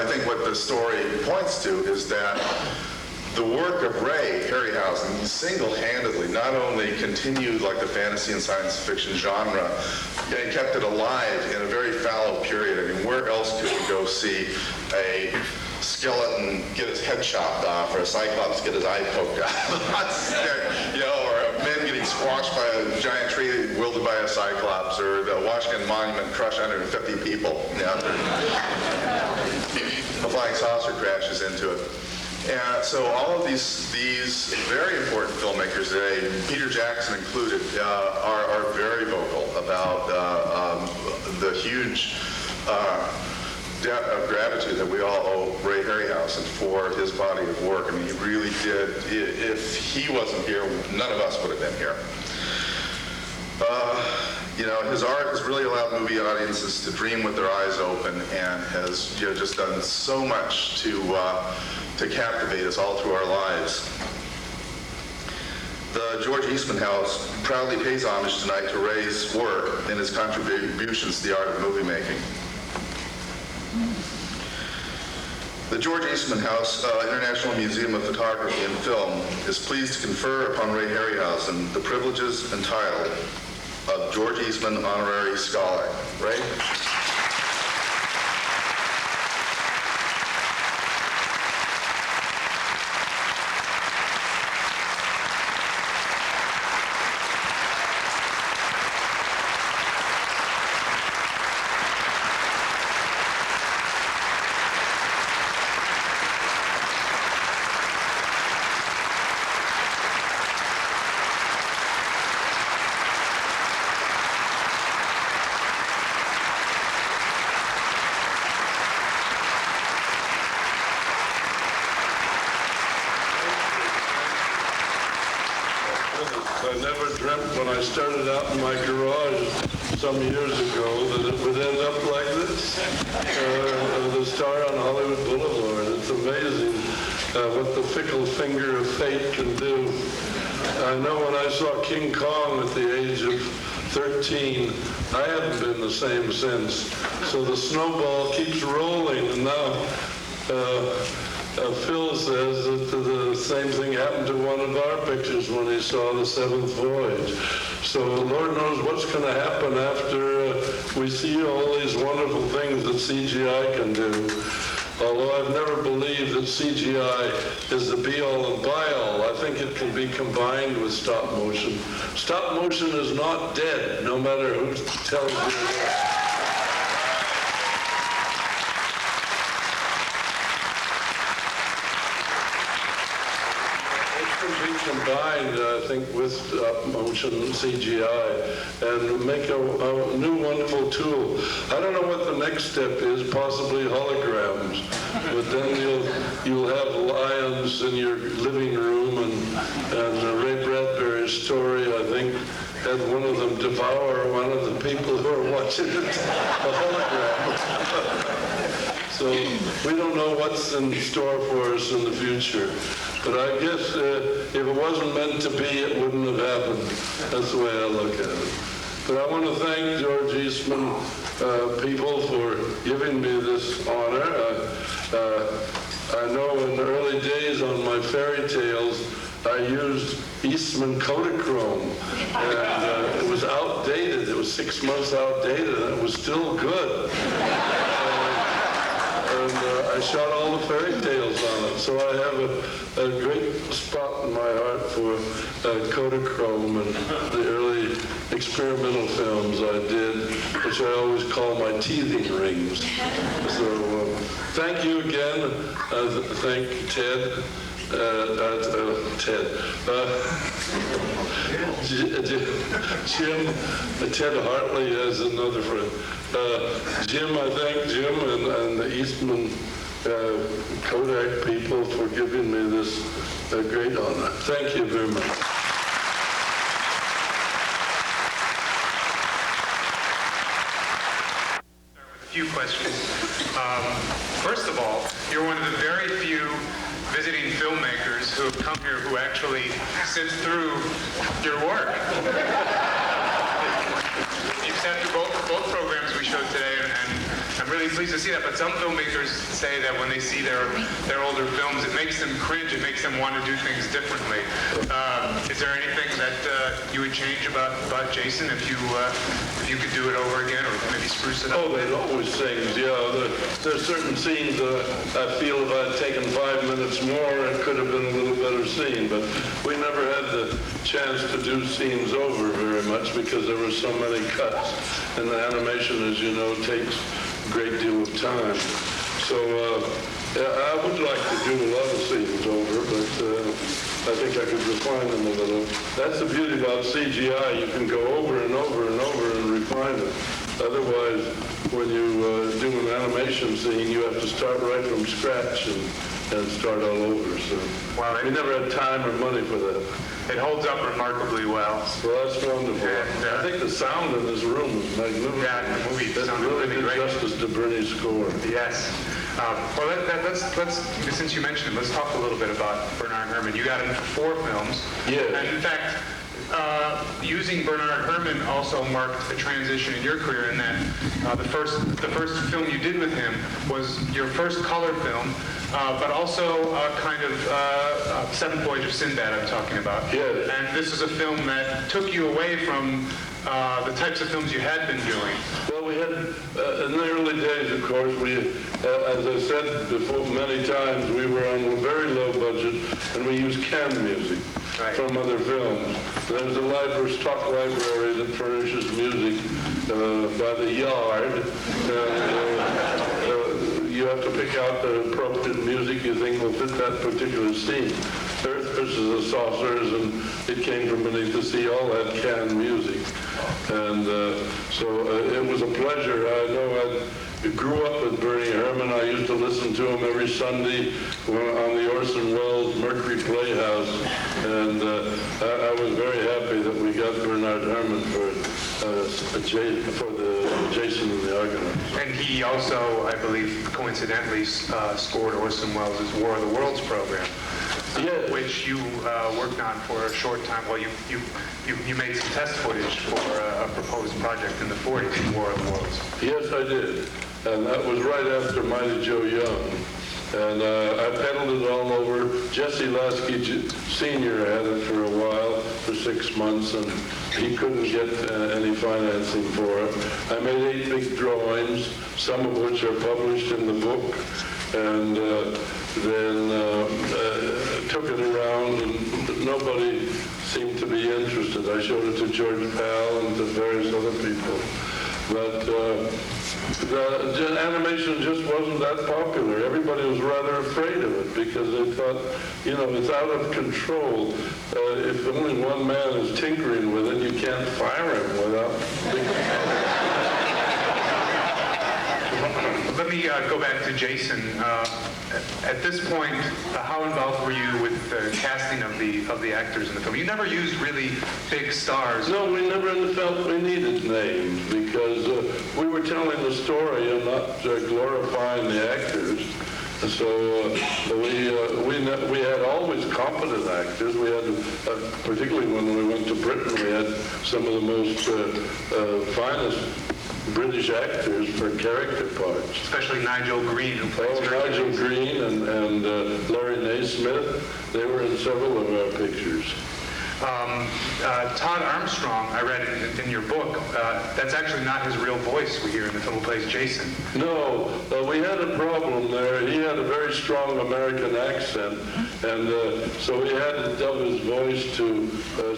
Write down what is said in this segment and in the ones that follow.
I think what the story points to is that the work of Ray Harryhausen single-handedly not only continued like the fantasy and science fiction genre, and kept it alive in a very fallow period. I mean, where else could you go see a skeleton get his head chopped off, or a cyclops get his eye poked out, you know, or a man getting squashed by a giant tree wielded by a cyclops, or the Washington Monument crushed 150 people. You know, a flying saucer crashes into it. And so all of these very important filmmakers today, Peter Jackson included, are very vocal about the huge debt of gratitude that we all owe Ray Harryhausen for his body of work. I mean, he really did. If he wasn't here, none of us would have been here. You know, his art has really allowed movie audiences to dream with their eyes open, and has, you know, just done so much to captivate us all through our lives. The George Eastman House proudly pays homage tonight to Ray's work and his contributions to the art of movie making. The George Eastman House, International Museum of Photography and Film, is pleased to confer upon Ray Harryhausen the privileges and title of George Eastman Honorary Scholar. Ray? I never dreamt when I started out in my garage some years ago that it would end up like this. The star on Hollywood Boulevard. It's amazing what the fickle finger of fate can do. I know when I saw King Kong at the age of 13, I haven't been the same since. So the snowball keeps rolling, and now Phil says that the same thing happened to one of our pictures when he saw the Seventh Voyage. So Lord knows what's going to happen after we see all these wonderful things that CGI can do. Although I've never believed that CGI is the be-all and buy-all, I think it can be combined with stop motion. Stop motion is not dead, no matter who tells you it is. Combined, I think, with motion CGI and make a new wonderful tool. I don't know what the next step is, possibly holograms, but then you'll have lions in your living room, and Ray Bradbury's story, I think, had one of them devour one of the people who are watching it, a hologram. So we don't know what's in store for us in the future. But I guess if it wasn't meant to be, it wouldn't have happened. That's the way I look at it. But I want to thank George Eastman people for giving me this honor. I know in the early days on my fairy tales, I used Eastman Kodachrome, and it was outdated. It was 6 months outdated, and it was still good. I shot all the fairy tales on it, so I have a great spot in my heart for Kodachrome and the early experimental films I did, which I always call my teething rings. So thank you again. Thank Ted. Jim, Ted Hartley as another friend. Jim, I thank Jim and the Eastman Kodak people for giving me this great honor. Thank you very much. A few questions. First of all, you're one of the very few visiting filmmakers who have come here who actually sit through your work. You've sat through both programs we showed today, and I'm really pleased to see that. But some filmmakers say that when they see their older films, it makes them cringe. It makes them want to do things differently. Is there anything that you would change about Jason if you could do it over again, or maybe spruce it up? Oh, there's always things, yeah. There's certain scenes I feel if I'd taken 5 minutes more, it could have been a little better scene. But we never had the chance to do scenes over very much because there were so many cuts. And the animation, as you know, takes a great deal of time. So I would like to do a lot of scenes over, but I think I could refine them a little. That's the beauty about CGI. You can go over and over and over and refine it. Otherwise, when you do an animation scene, you have to start right from scratch and start all over. So we never had time or money for that. It holds up remarkably well. Well, that's wonderful. And, I think the sound in this room is magnificent. Yeah, the movie sounded really really did great. justice to Bernie's score. Yes. Well, let's since you mentioned him, let's talk a little bit about Bernard Herrmann. You got him for 4 films. Yeah. And in fact, using Bernard Herrmann also marked a transition in your career in that the first film you did with him was your first color film, but also kind of Seventh Voyage of Sinbad I'm talking about. Yeah. And this is a film that took you away from the types of films you had been doing. Well, we had, in the early days, of course, as I said before many times, we were on a very low budget, and we used canned music from other films. There's a stock library that furnishes music by the yard. You have to pick out the appropriate music you think will fit that particular scene. Earth versus the Saucers and It Came From Beneath the Sea all had canned music. And so it was a pleasure. I know I grew up with Bernie Herrmann. I used to listen to him every Sunday on the Orson Welles Mercury Playhouse. And I was very happy that we got Bernard Herrmann for the Jason and the Argonauts. And he also, I believe, coincidentally scored Orson Welles' War of the Worlds program, which you worked on for a short time. Well, you made some test footage for a proposed project in the 40s, War of the Worlds. Yes, I did. And that was right after Mighty Joe Young. And I peddled it all over. Jesse Lasky Sr. had it for a while, for 6 months, and he couldn't get any financing for it. I made 8 big drawings, some of which are published in the book, and then took it around, and nobody seemed to be interested. I showed it to George Pal and to various other people. But the animation just wasn't that popular. Everybody was rather afraid of it because they thought, it's out of control. If only one man is tinkering with it, you can't fire him without thinking. Let me go back to Jason. At this point, how involved were you with the casting of the actors in the film? You never used really big stars. No, we never felt we needed names because we were telling the story and not glorifying the actors. So we had always competent actors. We had, particularly when we went to Britain, we had some of the most finest British actors for character parts. Especially Nigel Green, who plays Nigel Green and Larry Naismith. They were in several of our pictures. Todd Armstrong, I read in your book, that's actually not his real voice we hear in the film who plays Jason. No, we had a problem there. He had a very strong American accent, and so we had to dub his voice to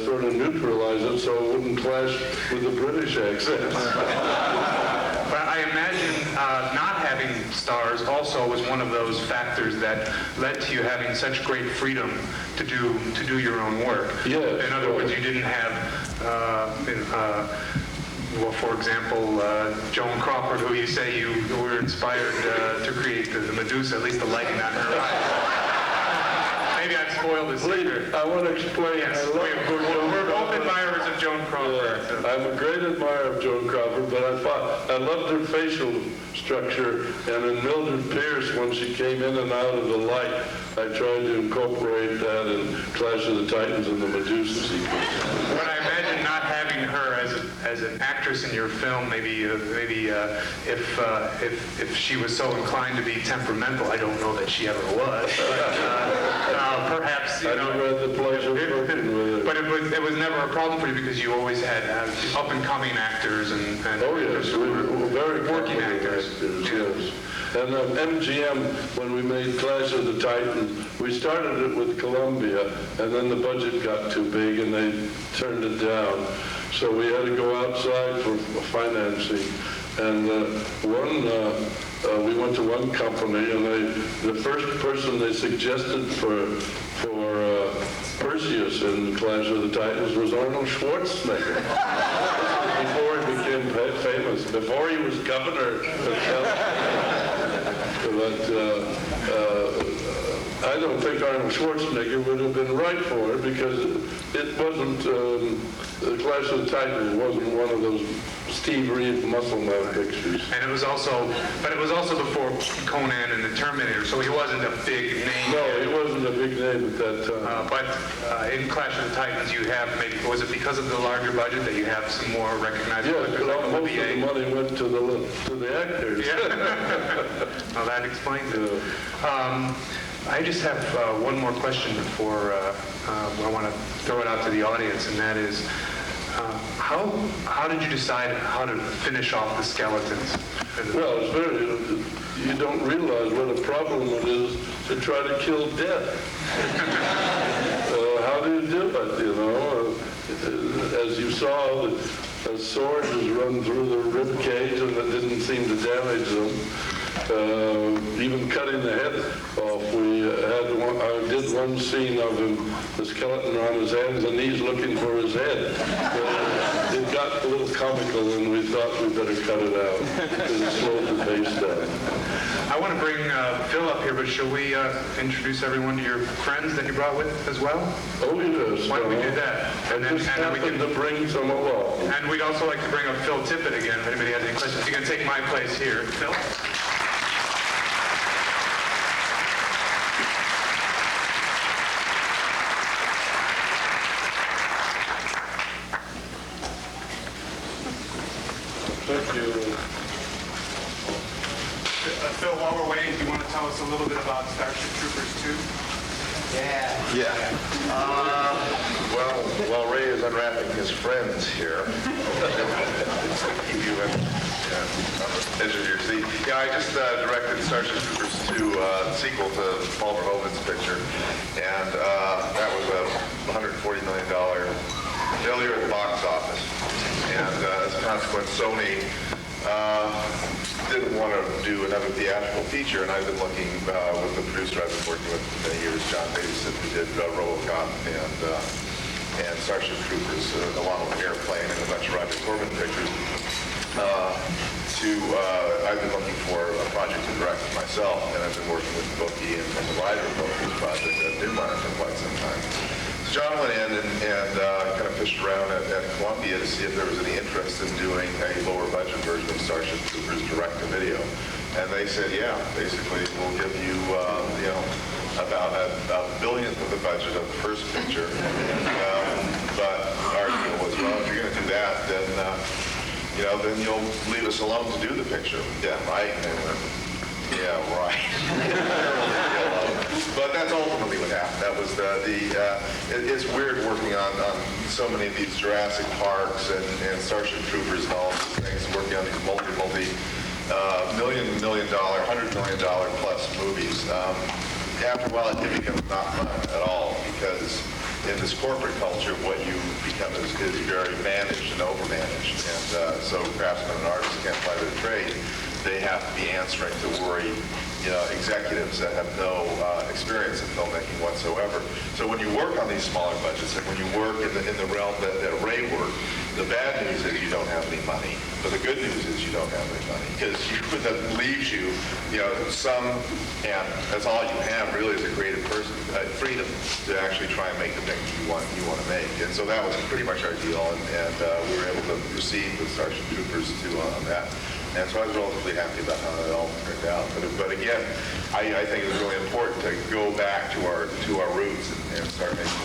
sort of neutralize it so it wouldn't clash with the British accent. But I imagine not having stars also was one of those factors that led to you having such great freedom to do your own work. Yeah. In other words, you didn't have, well, for example, Joan Crawford, who you say you were inspired to create the Medusa, at least the lighting on her eyes. Maybe I've spoil the secret. I want to explain. Yes, I love we're both admirers of Joan Crawford. So. I'm a great admirer of Joan Crawford, but I loved her facial structure, and in Mildred Pierce, when she came in and out of the light, I tried to incorporate that in Clash of the Titans and the Medusa sequence. But I imagine not having her as an actress in your film, maybe if she was so inclined to be temperamental, I don't know that she ever was, but perhaps, you know. I never had the pleasure of working with her. But it was never a problem for you because you always had up-and-coming actors and Oh, yes, we were very working actors. Yes. And MGM, when we made Clash of the Titans, we started it with Columbia, and then the budget got too big, and they turned it down. So we had to go outside for financing. And we went to one company, and the first person they suggested for Perseus in Clash of the Titans was Arnold Schwarzenegger. Before he became famous, before he was governor of California. But I don't think Arnold Schwarzenegger would have been right for it because it wasn't, the Clash of the Titans wasn't one of those Steve Reeve muscle man pictures. And it was also before Conan and the Terminator, so he wasn't a big name. No, he wasn't a big name at that time. But in Clash of the Titans, you have maybe, was it because of the larger budget that you have some more recognizable Yes, actors like most of the Olivier? money went to the actors. Yeah. Well, that explains it. I just have one more question before I want to throw it out to the audience, and that is, how did you decide how to finish off the skeletons? Well, it's you don't realize what a problem it is to try to kill death. How do you do it, you know? As you saw, a sword was run through the rib cage and it didn't seem to damage them. Even cutting the head off, I did one scene of him, the skeleton on his hands and knees looking for his head. It got a little comical and we thought we'd better cut it out because it slowed the pace down. I want to bring Phil up here, but shall we introduce everyone to your friends that you brought with as well? Oh, yes. Why don't we do that? And then we can bring some along. And we'd also like to bring up Phil Tippett again, if anybody has any questions. You're going to take my place here. Phil? Thank you. Phil, while we're waiting, do you want to tell us a little bit about Starship Troopers 2? Yeah. While Ray is unwrapping his friends here, keep you on the edge of your seat. Yeah, I just directed Starship Troopers 2, sequel to Paul Verhoeven's picture, and that was a $140 million failure at the box office. And as a consequence, Sony didn't want to do another theatrical feature, and I've been looking with the producer I've been working with for many years, John Davison, who did RoboCop and Starship Troopers, along with Airplane and a bunch of Roger Corman pictures. I've been looking for a project to direct myself, and I've been working with Bookie and the writer of Bookie's project at Eastman for quite some time. So John went in and kind of fished around at Columbia to see if there was any interest in doing a lower budget version of Starship Troopers direct to video. And they said, yeah, basically we'll give you, about a billionth of the budget of the first picture. But our deal was, well, if you're going to do that, then then you'll leave us alone to do the picture. Yeah, right. And they went, yeah, right. But that's ultimately what happened. That was it's weird working on so many of these Jurassic Parks and Starship Troopers and all these things, working on these $100 million, $100 million plus movies. After a while, it became not fun at all because in this corporate culture, what you become is very managed and overmanaged. And so craftsmen and artists can't fly their trade. they have to be answering to worried, executives that have no experience in filmmaking whatsoever. So when you work on these smaller budgets, and when you work in the realm that Ray worked, the bad news is you don't have any money, but the good news is you don't have any money, because that leaves you, some, and that's all you have really as a creative person, freedom to actually try and make the things you want to make. And so that was pretty much our deal, and we were able to proceed with Starship Troopers on that. And so I was relatively happy about how it all turned out. But again, I think it was really important to go back to our roots and start making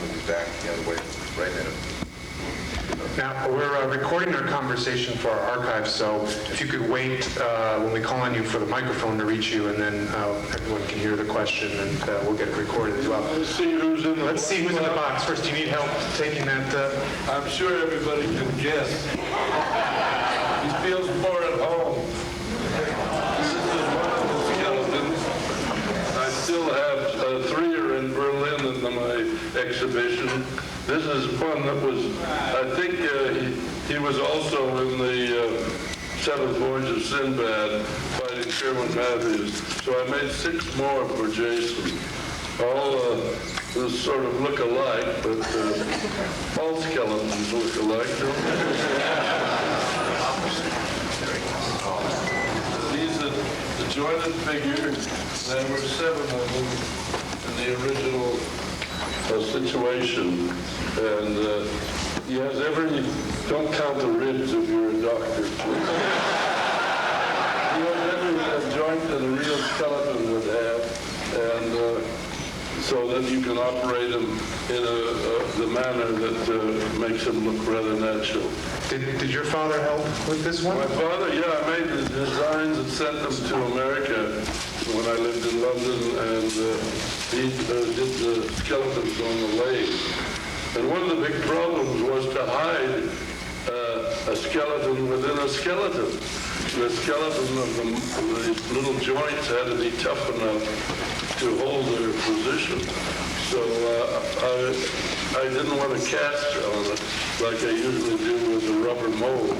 movies back the way Ray made it. Now, we're recording our conversation for our archives, so if you could wait when we call on you for the microphone to reach you, and then everyone can hear the question, and we'll get it recorded as well. Let's see who's in the Let's see who's in the box first. Do you need help taking that? I'm sure everybody can guess. He feels more at home. This is one of the skeletons. I still have 3 are in Berlin in my exhibition. This is one that was, I think he was also in the Seventh Voyage of Sinbad fighting Sherman Matthews. So I made 6 more for Jason. All sort of look alike, but all skeletons look alike. These are the jointed figures. There were 7 of them in the original situation, and he has don't count the ribs if you're a doctor. He has every joint that a real skeleton would have, and so that you can operate him in the manner that makes him look rather natural. Did your father help with this one? My father, I made the designs and sent them to America when I lived in London, and he did the skeletons on the lathe. And one of the big problems was to hide a skeleton within a skeleton. The skeleton of the little joints had to be tough enough to hold their position. So I didn't want to cast on it like I usually do with a rubber mold.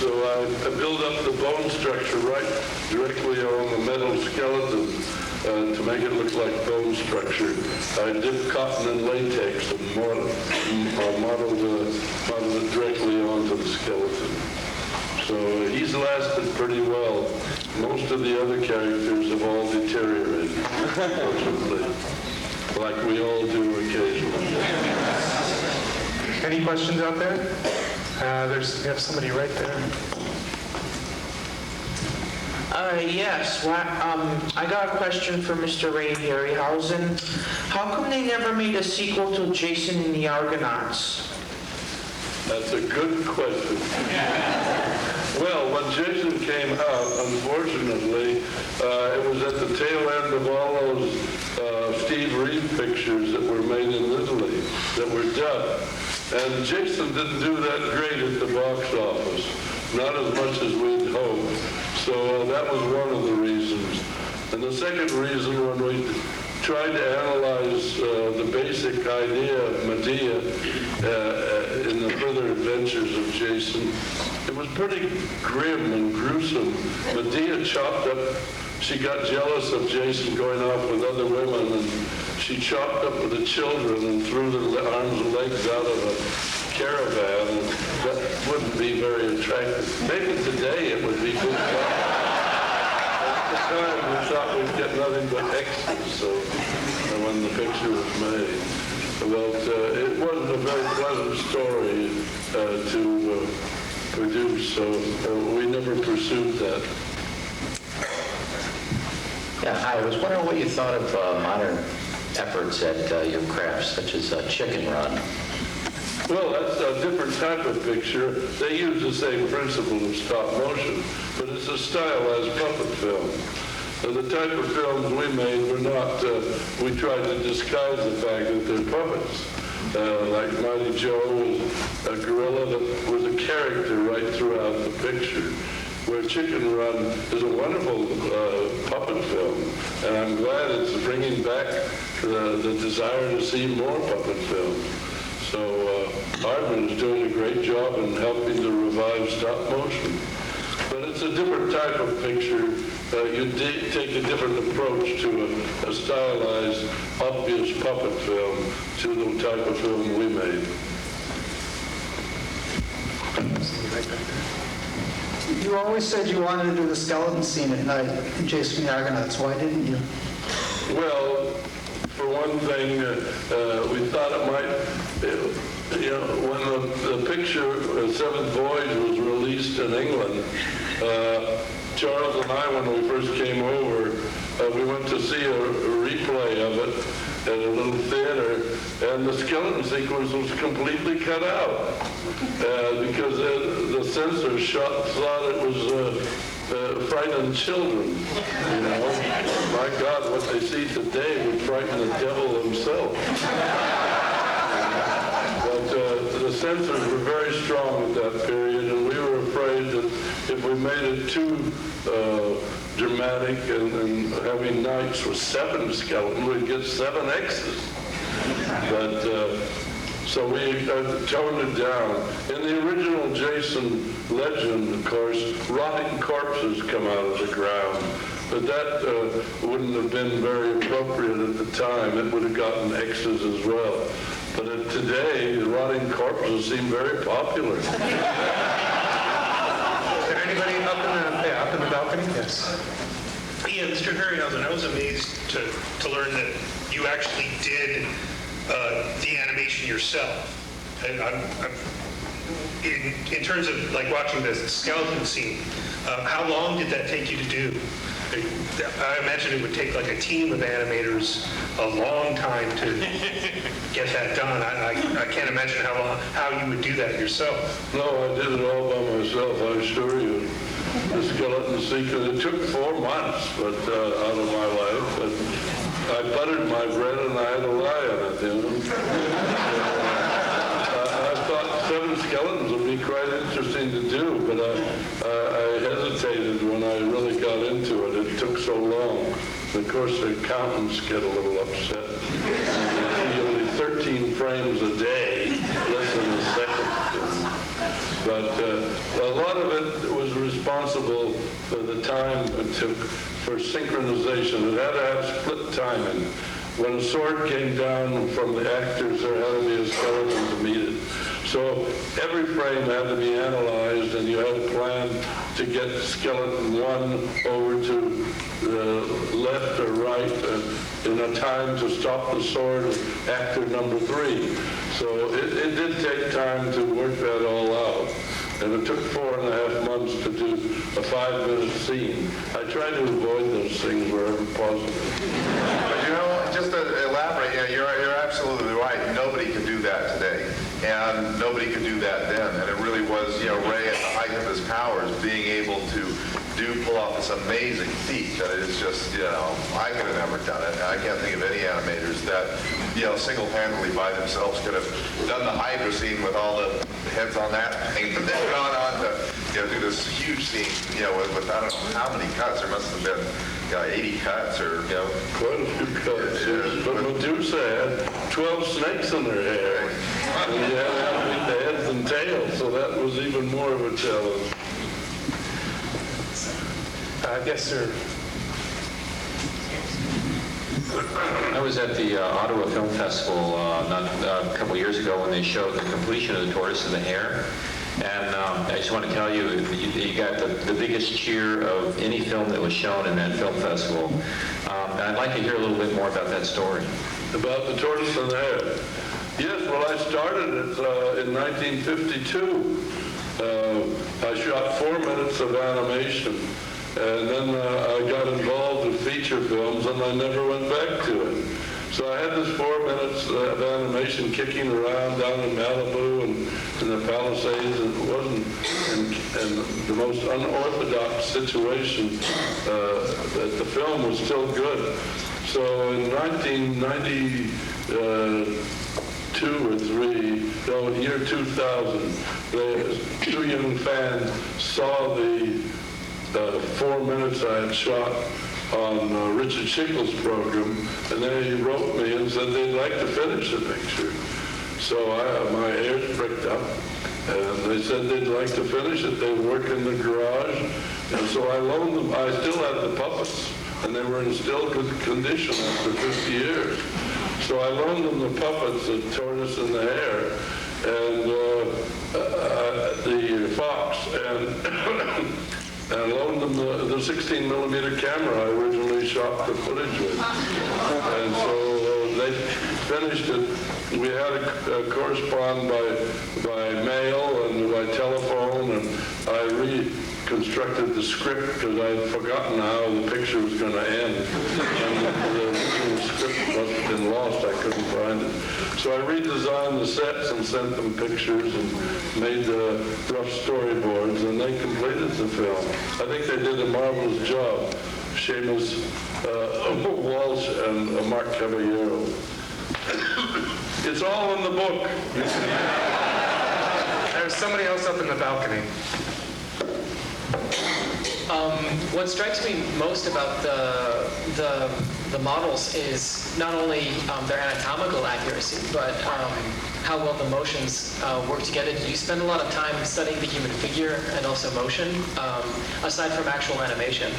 So I built up the bone structure right directly on the metal skeleton to make it look like bone structure. I dipped cotton and latex and modeled it directly onto the skeleton. So he's lasted pretty well. Most of the other characters have all deteriorated, unfortunately, like we all do occasionally. Any questions out there? We have somebody right there. Yes. Well, I got a question for Mr. Ray Harryhausen. How come they never made a sequel to Jason and the Argonauts? That's a good question. Well, when Jason came out, unfortunately, it was at the tail end of all those Steve Reeve pictures that were made in Italy that were dubbed. And Jason didn't do that great at the box office, not as much as we'd hoped. So that was one of the reasons. And the second reason, when we tried to analyze the basic idea of Medea in the further adventures of Jason, it was pretty grim and gruesome. Medea chopped up, she got jealous of Jason going off with other women, and she chopped up the children and threw their arms and legs out of a caravan, and that wouldn't be very attractive. Maybe today it would be good. At the time we thought we'd get nothing but extras, so when the picture was made. But it wasn't a very pleasant story to produce, so we never pursued that. Yeah, hi. I was wondering what you thought of modern efforts at your crafts, such as Chicken Run. Well, that's a different type of picture. They use the same principle of stop motion, but it's a stylized puppet film. And the type of films we made were not, we tried to disguise the fact that they're puppets. Like Mighty Joe was a gorilla that was a character right throughout the picture. Where Chicken Run is a wonderful puppet film, and I'm glad it's bringing back the desire to see more puppet films. So Hardman is doing a great job in helping to revive stop motion. But it's a different type of picture. You take a different approach to a stylized, obvious puppet film to the type of film we made. You always said you wanted to do the skeleton scene at night in Jason and the Argonauts. Why didn't you? Well, for one thing, we thought it might, when the picture, Seventh Voyage, was released in England, Charles and I, when we first came over, we went to see a replay of it at a little theater, and the skeleton sequence was completely cut out because the censors thought it was frightening children. You know, my God, what they see today would frighten the devil himself. But the censors were very strong at that period, and we were afraid that if we made it too dramatic and having nights with 7 skeletons, we'd get 7 X's. But so we toned it down. In the original Jason legend, of course, rotting corpses come out of the ground. But that wouldn't have been very appropriate at the time. It would have gotten X's as well. But today, the rotting corpses seem very popular. Is there anybody up in the balcony? Yes. Yeah, Mr. Harryhausen, I was amazed to learn that you actually did the animation yourself. And in terms of like watching the skeleton scene, how long did that take you to do? I imagine it would take like a team of animators a long time to get that done. I can't imagine how you would do that yourself. No, I did it all by myself, I assure you. The skeleton sequence, it took 4 months out of my life, but I buttered my bread and I had to lie on it, you know. I thought 7 skeletons would be quite interesting to do, but I hesitated when I really got into it. It took so long. And of course, the accountants get a little upset. They see only 13 frames a day, less than a second. But a lot of it was responsible for the time it took for synchronization. It had to have split timing. When a sword came down from the actors, there had to be a skeleton to meet it. So every frame had to be analyzed, and you had a plan to get skeleton 1 over to the left or right in a time to stop the sword of actor number 3. So it did take time to work that all out. And it took 4.5 months to do a 5-minute scene. I try to avoid those things wherever possible. But you know, just to elaborate, you're absolutely right. Nobody could do that today. And nobody could do that then. And it really was, Ray at the height of his powers being able to pull off this amazing feat that is just, I could have never done it. I can't think of any animators that, single-handedly by themselves could have done the Hydra scene with all the heads on that thing and then gone on to, do this huge scene, with I don't know how many cuts. There must have been 80 cuts or, Quite a few cuts, yes. But Medusa had 12 snakes in her hair. And you had to beat the heads and tails, so that was even more of a challenge. Yes, sir. I was at the Ottawa Film Festival a couple years ago when they showed the completion of the tortoise and the hare. And I just want to tell you, you got the biggest cheer of any film that was shown in that film festival. And I'd like to hear a little bit more about that story. About the tortoise and the hare. Yes, well, I started it in 1952. I shot 4 minutes of animation. And then I got involved with feature films, and I never went back to it. So I had this 4 minutes of animation kicking around down in Malibu and in the Palisades, and it wasn't in the most unorthodox situation that the film was still good. So in 1992 or 3, no, year 2000, the 2 young fans saw the 4 minutes I had shot on Richard Schickel's program, and they wrote me and said they'd like to finish the picture. So my hairs pricked up, and they said they'd like to finish it. They work in the garage, And so I loaned them, I still had the puppets, and they were in still good condition after 50 years. So I loaned them the puppets, the tortoise and the hare, and the fox, and loaned them the 16 millimeter camera I originally shot the footage with. And so they finished it. We had to correspond by mail and by telephone, and I reconstructed the script because I'd forgotten how the picture was going to end. And the script must have been lost. I couldn't find it. So I redesigned the sets and sent them pictures and made the rough storyboards, and they completed the film. I think they did a marvelous job. Seamus Walsh and Mark Caballero. It's all in the book. There's somebody else up in the balcony. What strikes me most about the models is not only their anatomical accuracy, but how well the motions work together. Do you spend a lot of time studying the human figure and also motion, aside from actual animation?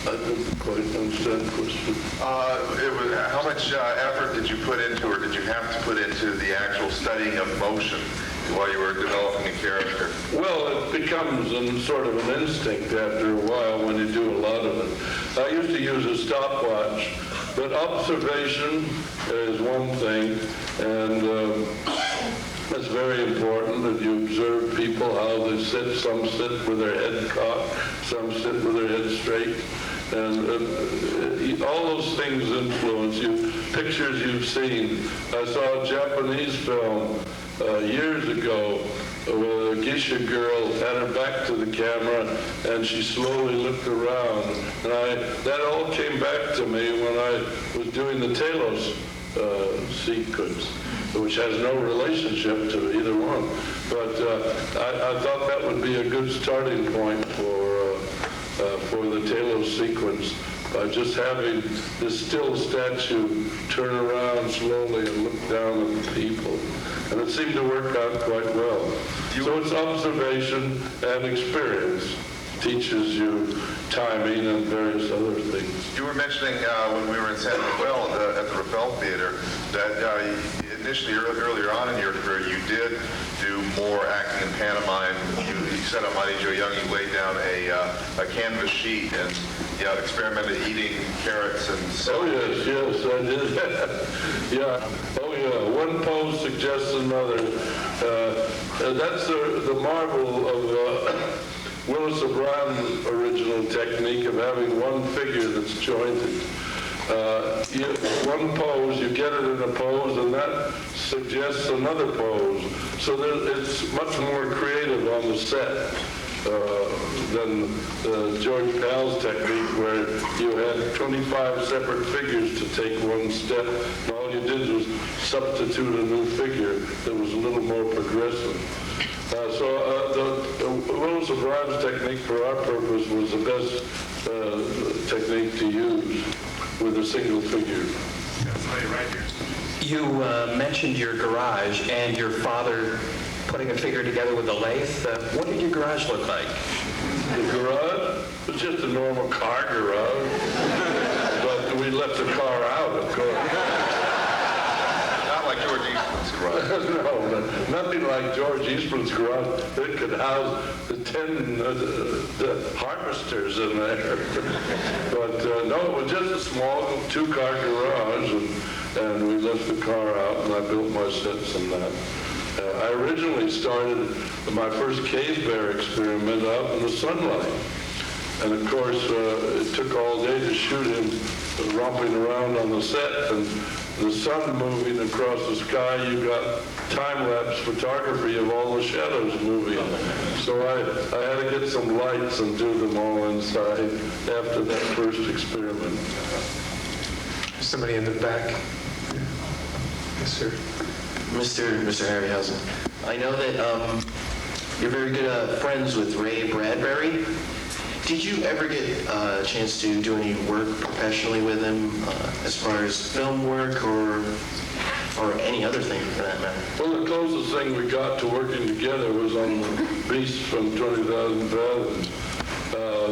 I didn't quite understand the question. How much effort did you put into, or did you have to put into the actual studying of motion while you were developing a character? Well, it becomes sort of an instinct after a while when you do a lot of it. I used to use a stopwatch, but observation is one thing, and it's very important that you observe people, how they sit. Some sit with their head cocked, some sit with their head straight. And all those things influence you. Pictures you've seen. I saw a Japanese film years ago where a geisha girl had her back to the camera and she slowly looked around. And that all came back to me when I was doing the Talos sequence, which has no relationship to either one. But I thought that would be a good starting point for the Talos sequence, by just having this still statue turn around slowly and look down at the people. And it seemed to work out quite well. So it's observation and experience. Teaches you timing and various other things. You were mentioning when we were in San Rafael at the Rafael Theater that initially, earlier on in your career, you did do more acting in pantomime. You set up Mighty Joe Young, you laid down a canvas sheet and experimented eating carrots and so. Oh yes, I did that. Yeah. Oh yeah. One pose suggests another. That's the marvel of Willis O'Brien's original technique of having one figure that's jointed. One pose, you get it in a pose, and that suggests another pose. So it's much more creative on the set than George Pal's technique, where you had 25 separate figures to take one step, and all you did was substitute a new figure that was a little more progressive. The Willis O'Brien's technique for our purpose was the best technique to use with a single figure. You mentioned your garage and your father putting a figure together with a lathe. What did your garage look like? The garage was just a normal car garage, but we left the car out, of course. Not like George Eastman's garage. No, nothing like George Eastman's garage. It could house the 10 harvesters in there. But no, it was just a small two-car garage, and we left the car out, and I built my sets in that. I originally started my first cave bear experiment out in the sunlight. And of course, it took all day to shoot him romping around on the set, and the sun moving across the sky, you got time-lapse photography of all the shadows moving. So I had to get some lights and do them all inside after that first experiment. Somebody in the back. Yes, sir. Mr. Harryhausen, I know that you're very good friends with Ray Bradbury. Did you ever get a chance to do any work professionally with him, as far as film work or any other thing for that matter? Well, the closest thing we got to working together was on the Beast from 20,000 Fathoms.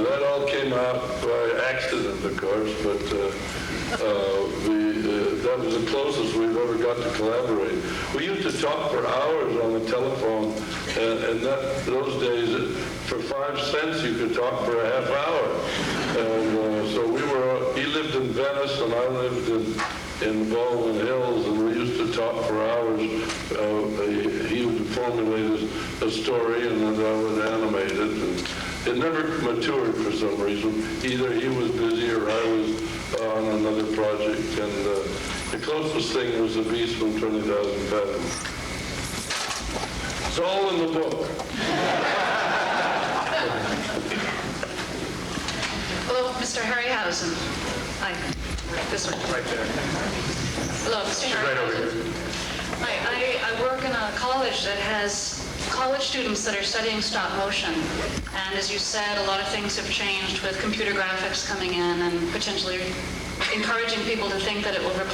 that all came out by accident, of course, but that was the closest we've ever got to collaborate. We used to talk for hours on the telephone, and those days, for 5 cents, you could talk for a half hour. And so he lived in Venice, and I lived in Baldwin Hills, and we used to talk for hours. He would formulate a story, and then I would animate it. And it never matured for some reason. Either he was busy or I was on another project. And the closest thing was The Beast from 20,000 Fathoms. It's all in the book. Hello, Mr. Harryhausen. Hi. This one. Right there. Hello, Mr. Harryhausen. Right over here. Hi, I work in a college that has college students that are studying stop motion. And as you said, a lot of things have changed with computer graphics coming in and potentially encouraging people to think that it will replace